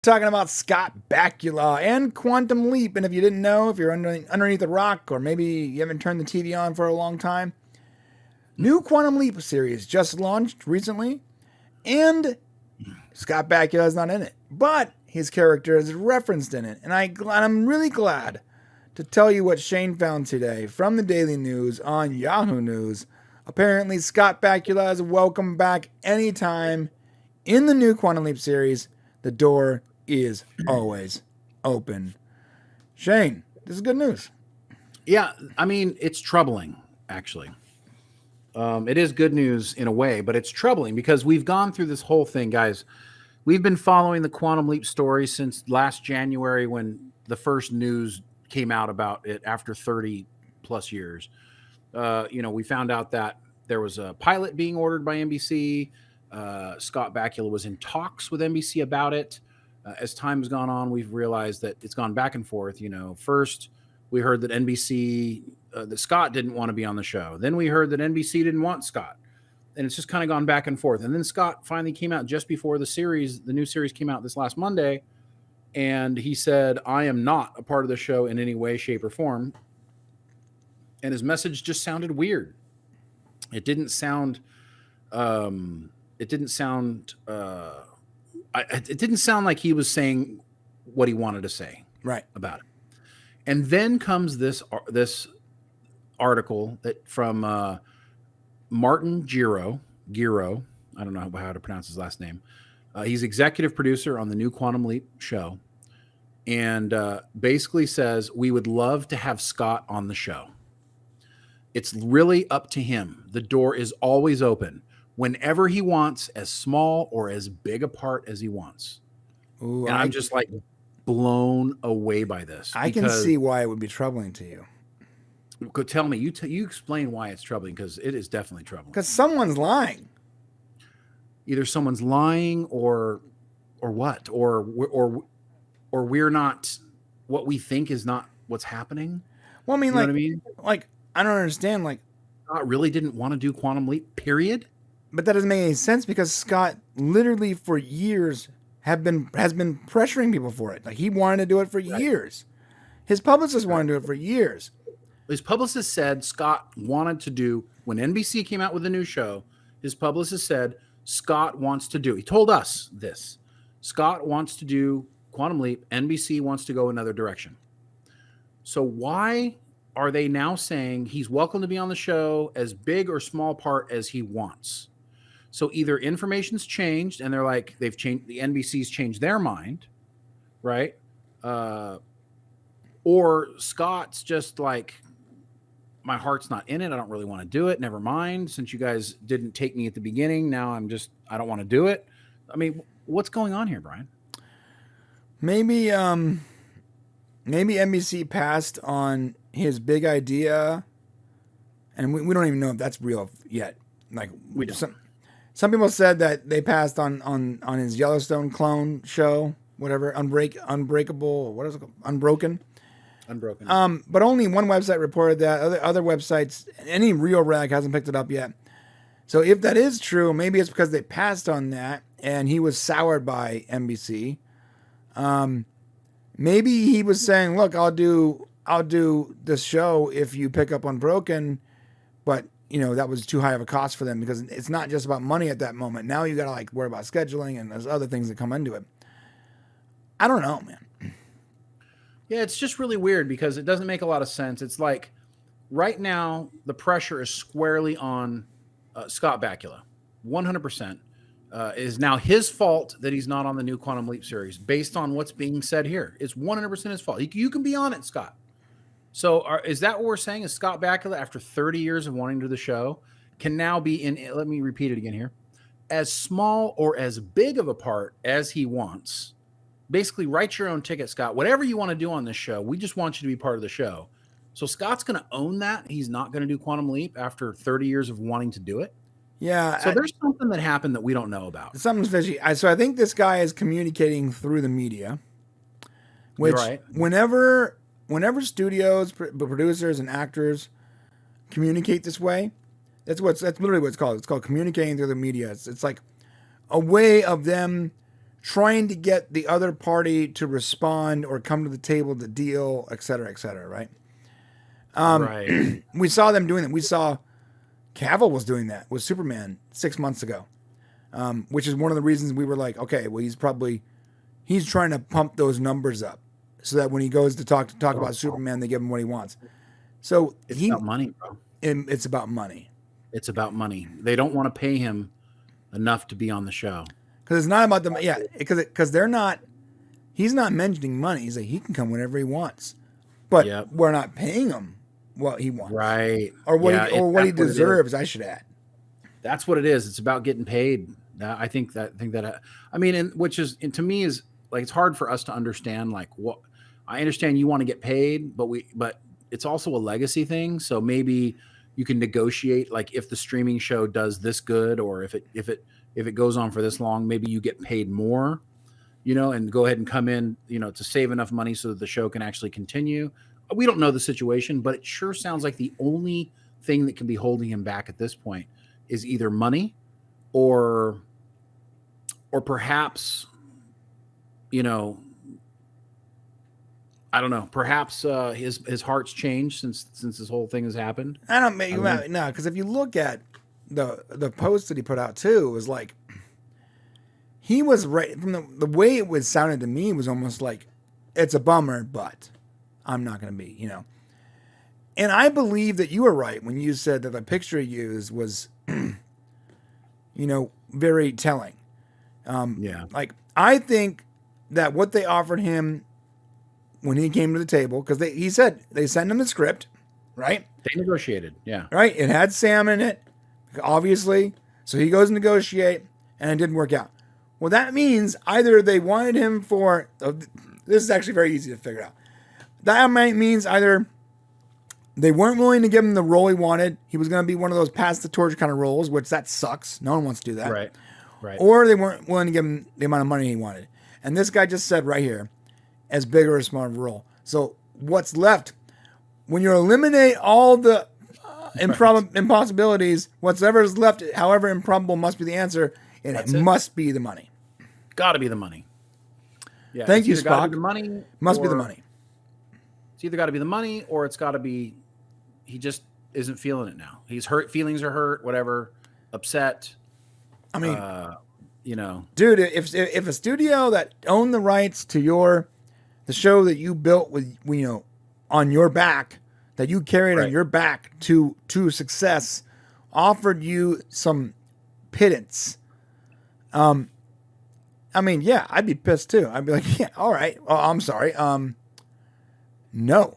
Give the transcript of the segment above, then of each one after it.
Talking about Scott Bakula and Quantum Leap. And if you didn't know, if you're underneath a rock or maybe you haven't turned the TV on for a long time, new Quantum Leap series just launched recently, and Scott Bakula is not in it, but his character is referenced in it. And I'm really glad to tell you what Shane found today from the Daily News on Yahoo News. Apparently, Scott Bakula is welcome back anytime in the new Quantum Leap series. The door is always open. Shane, this is good news. Yeah, I mean, it's troubling, actually. It is good news in a way, but it's troubling because we've gone through this whole thing, guys. We've been following the Quantum Leap story since last January when the first news came out about it after 30 plus years. We found out that there was a pilot being ordered by NBC. Scott Bakula was in talks with NBC about it. As time has gone on, we've realized that it's gone back and forth. First we heard that that Scott didn't want to be on the show. Then we heard that NBC didn't want Scott. And it's just kind of gone back and forth. And then Scott finally came out just before the new series came out this last Monday. And he said, I am not a part of the show in any way, shape, or form. And his message just sounded weird. It didn't sound it didn't sound like he was saying what he wanted to say about it. And then comes this article from Martin Gero. I don't know how to pronounce his last name. He's executive producer on the new Quantum Leap show, and basically says we would love to have Scott on the show. It's really up to him. The door is always open. Whenever he wants, as small or as big a part as he wants. Ooh, and I'm just like blown away by this. I can see why it would be troubling to you. Tell me, you explain why it's troubling, because it is definitely troubling. Because someone's lying. Either someone's lying or what, or we're not, what we think is not what's happening. Well, I mean, like I don't understand. Like, Scott really didn't want to do Quantum Leap, period. But that doesn't make any sense because Scott literally for years has been pressuring people for it. Like, he wanted to do it for years. His publicist wanted to do it for years. His publicist said Scott wanted to do, when NBC came out with a new show, his publicist said Scott wants to do, he told us this, Scott wants to do Quantum Leap, NBC wants to go another direction. So why are they now saying he's welcome to be on the show as big or small part as he wants? So either information's changed and they're like, the NBC's changed their mind, right? Or Scott's just like, my heart's not in it. I don't really want to do it. Never mind. Since you guys didn't take me at the beginning, now I don't want to do it. I mean, what's going on here, Brian? Maybe NBC passed on his big idea, and we don't even know if that's real yet. Like, we don't. Some people said that they passed on his Yellowstone clone show, whatever, Unbreakable, what is it called? Unbroken. But only one website reported that. Other websites, any real rag hasn't picked it up yet. So if that is true, maybe it's because they passed on that and he was soured by NBC. Maybe he was saying, look, I'll do this show if you pick up Unbroken, but that was too high of a cost for them because it's not just about money at that moment. Now you got to worry about scheduling and there's other things that come into it. I don't know, man. Yeah, it's just really weird because it doesn't make a lot of sense. It's like right now the pressure is squarely on Scott Bakula. 100% is now his fault that he's not on the new Quantum Leap series based on what's being said here. It's 100% his fault. You can be on it, Scott. So is that what we're saying? Is Scott Bakula, after 30 years of wanting to do the show, can now be in, let me repeat it again here, as small or as big of a part as he wants? Basically, write your own ticket, Scott. Whatever you want to do on this show, we just want you to be part of the show. So Scott's going to own that. He's not going to do Quantum Leap after 30 years of wanting to do it. Yeah. So there's something that happened that we don't know about. Something's fishy. So I think this guy is communicating through the media, which whenever studios, producers, and actors communicate this way, that's literally what it's called. It's called communicating through the media. It's like a way of them trying to get the other party to respond or come to the table to deal, et cetera, right? Right. We saw them doing that. We saw Cavill was doing that with Superman 6 months ago, which is one of the reasons we were like, okay, well, he's trying to pump those numbers up so that when he goes to talk about Superman, they give him what he wants. So It's about money, bro. It's about money. It's about money. They don't want to pay him enough to be on the show. Because it's not about the because they're not. He's not mentioning money. He's like he can come whenever he wants, but we're not paying him what he wants, right? Or what he deserves. I should add. That's what it is. It's about getting paid. I think that. I mean, and to me is like it's hard for us to understand. Like what I understand, you want to get paid, but it's also a legacy thing. So maybe you can negotiate. Like if the streaming show does this good, or if it goes on for this long, maybe you get paid more, and go ahead and come in, to save enough money so that the show can actually continue. We don't know the situation, but it sure sounds like the only thing that can be holding him back at this point is either money or perhaps, I don't know. Perhaps his heart's changed since this whole thing has happened. No, because if you look at the post that he put out too, it was like he was right from the way it was sounded to me was almost like it's a bummer, but I'm not going to be, And I believe that you were right when you said that the picture you used was, very telling. Like I think that what they offered him when he came to the table, because he said they sent him the script, right? They negotiated, yeah. Right? It had Sam in it, obviously. So he goes to negotiate, and it didn't work out. Well, that means either they wanted him for... this is actually very easy to figure out. That means either they weren't willing to give him the role he wanted. He was going to be one of those pass the torch kind of roles, which that sucks. No one wants to do that. Right. Or they weren't willing to give him the amount of money he wanted. And this guy just said right here, as big or as small of a role. So what's left, when you eliminate all the impossibilities, whatever is left, however improbable must be the answer, and it must be the money. Got to be the money. Yeah. Thank you, Spock. The money must be the money. It's either got to be the money or it's got to be he just isn't feeling it now. He's hurt. Feelings are hurt. Whatever. Upset. I mean, dude, if a studio that owned the rights to the show that you built with, on your back, that you carried on your back to success, offered you some pittance. I mean, yeah, I'd be pissed too. I'd be like, yeah, all right. Oh, I'm sorry. No.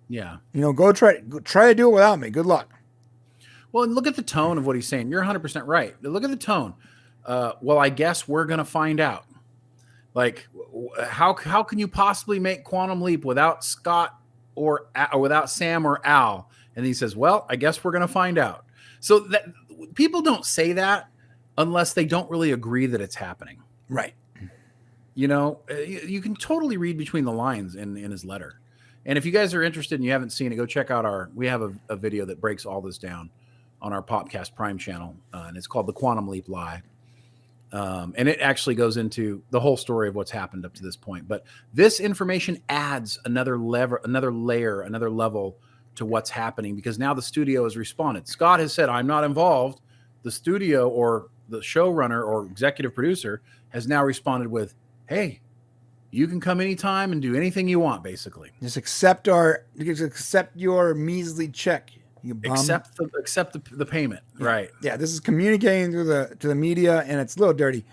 Yeah. Go try to do it without me. Good luck. Well, and look at the tone of what he's saying. You're 100% right. Look at the tone. Well, I guess we're going to find out. Like, how can you possibly make Quantum Leap without Scott or without Sam or Al? And he says, well, I guess we're going to find out. So that people don't say that unless they don't really agree that it's happening. Right. You can totally read between the lines in his letter. And if you guys are interested and you haven't seen it, go check out we have a video that breaks all this down on our Popcast Prime channel. And it's called The Quantum Leap Lie. And it actually goes into the whole story of what's happened up to this point. But this information adds another level to what's happening, because now the studio has responded. Scott has said, I'm not involved. The studio or the showrunner or executive producer has now responded with, hey, you can come anytime and do anything you want, basically. Just accept your measly check. You bum. Accept the payment. Yeah. Right. Yeah, this is communicating to the media, and it's a little dirty.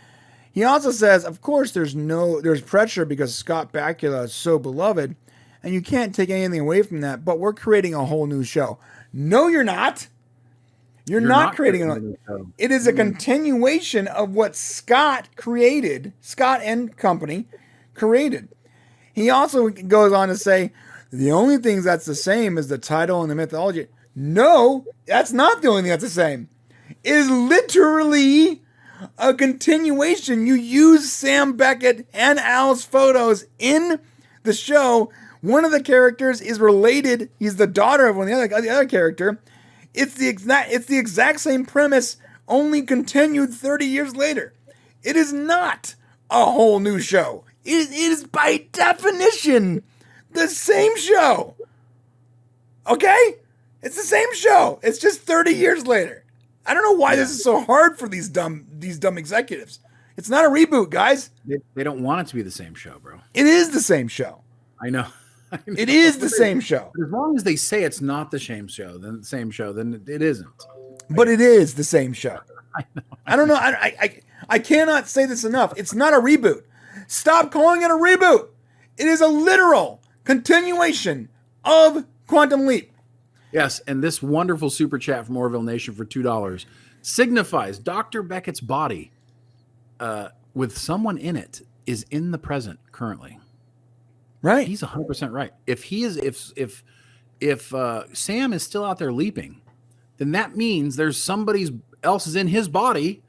He also says, of course, there's pressure because Scott Bakula is so beloved, and you can't take anything away from that, but we're creating a whole new show. No, you're not. You're not creating a new show. It is a continuation of what Scott and company created. He also goes on to say, the only things that's the same is the title and the mythology. No, that's not the only thing that's the same. It is literally a continuation. You use Sam Beckett and Al's photos in the show. One of the characters is related. He's the daughter of the other character. It's the exact same premise, only continued 30 years later. It is not a whole new show. It is by definition the same show. Okay? It's the same show. It's just 30 years later. I don't know why this is so hard for these dumb executives. It's not a reboot, guys. They don't want it to be the same show, bro. It is the same show. I know. It is the same show. As long as they say it's not the same show, then it isn't. But it is the same show. I don't know. I cannot say this enough. It's not a reboot. Stop calling it a reboot. It is a literal continuation of Quantum Leap. Yes, and this wonderful super chat from Orville Nation for $2 signifies Dr. Beckett's body with someone in it is in the present currently. Right. He's 100% right. If Sam is still out there leaping, then that means there's somebody else is in his body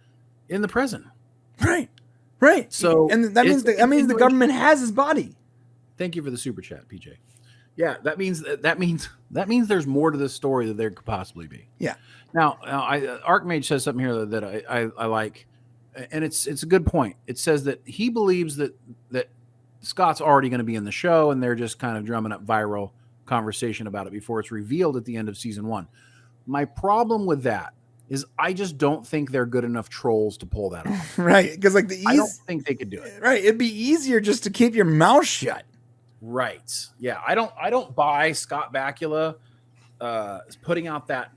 in the present. Right. Right. So and that means the government has his body. Thank you for the super chat, PJ. Yeah, that means there's more to this story than there could possibly be. Yeah. Now, Archmage says something here that I like, and it's a good point. It says that he believes that Scott's already going to be in the show, and they're just kind of drumming up viral conversation about it before it's revealed at the end of season 1. My problem with that is I just don't think they're good enough trolls to pull that off. Right, because I don't think they could do it. Right, it'd be easier just to keep your mouth shut. Right. Yeah, I don't buy Scott Bakula putting out that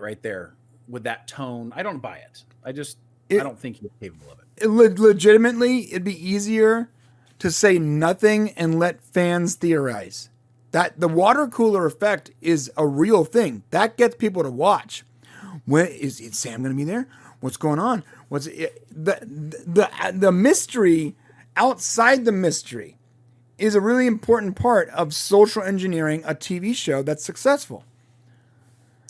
right there with that tone. I don't buy it. I don't think he's capable of it. Legitimately, it'd be easier to say nothing and let fans theorize. That the water cooler effect is a real thing. That gets people to watch. When is Sam going to be there? What's going on? What's the mystery outside the mystery is a really important part of social engineering a TV show that's successful.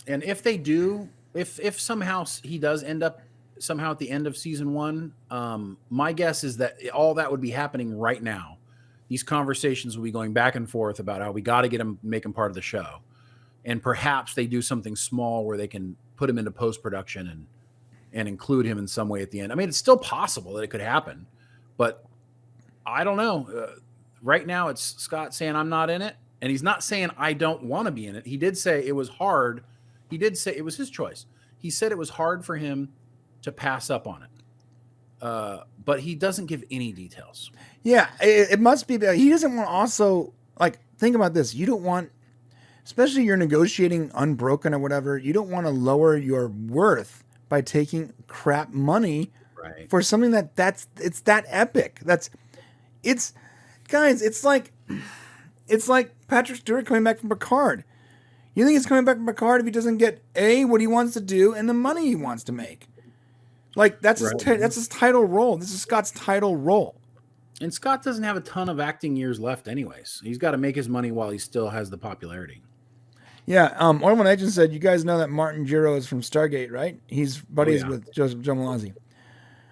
And if they do, if somehow he does end up somehow at the end of season 1, my guess is that all that would be happening right now. These conversations will be going back and forth about how we got to get him, make him part of the show. And perhaps they do something small where they can put him into post-production and include him in some way at the end. I mean, it's still possible that it could happen, but I don't know. Right now it's Scott saying I'm not in it, and he's not saying I don't want to be in it. He did say it was hard. He did say it was his choice. He said it was hard for him to pass up on it. But he doesn't give any details. Yeah, it must be that he doesn't want to also, like, think about this. You don't want, especially you're negotiating Unbroken or whatever, you don't want to lower your worth by taking crap money for something it's that epic. Guys, it's like Patrick Stewart coming back from Picard. You think he's coming back from Picard if he doesn't get what he wants to do and the money he wants to make? Like that's his title role. This is Scott's title role. And Scott doesn't have a ton of acting years left anyways. He's got to make his money while he still has the popularity. Yeah. Orwell Agent said, you guys know that Martin Gero is from Stargate, right? He's buddies with Joe Malazzi.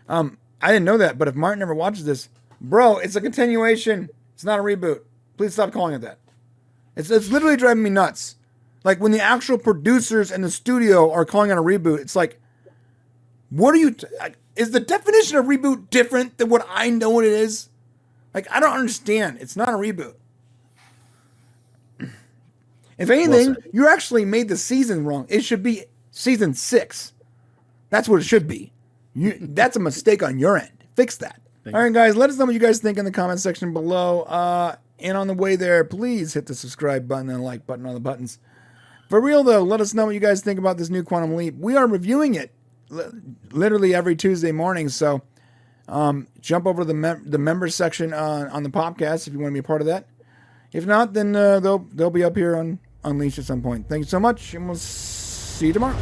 I didn't know that, but if Martin ever watches this, bro, it's a continuation. It's not a reboot. Please stop calling it that. It's literally driving me nuts. Like when the actual producers in the studio are calling it a reboot, it's like, what are you... is the definition of reboot different than what I know it is? Like, I don't understand. It's not a reboot. If anything, you actually made the season wrong. It should be season 6. That's what it should be. That's a mistake on your end. Fix that. All right, guys, let us know what you guys think in the comment section below. And on the way there, please hit the subscribe button and like button on the buttons. For real, though, let us know what you guys think about this new Quantum Leap. We are reviewing it literally every Tuesday morning, so jump over to the members section on the podcast if you want to be a part of that. If not, then they'll be up here on Unleashed at some point. Thank you so much, and we'll see you tomorrow.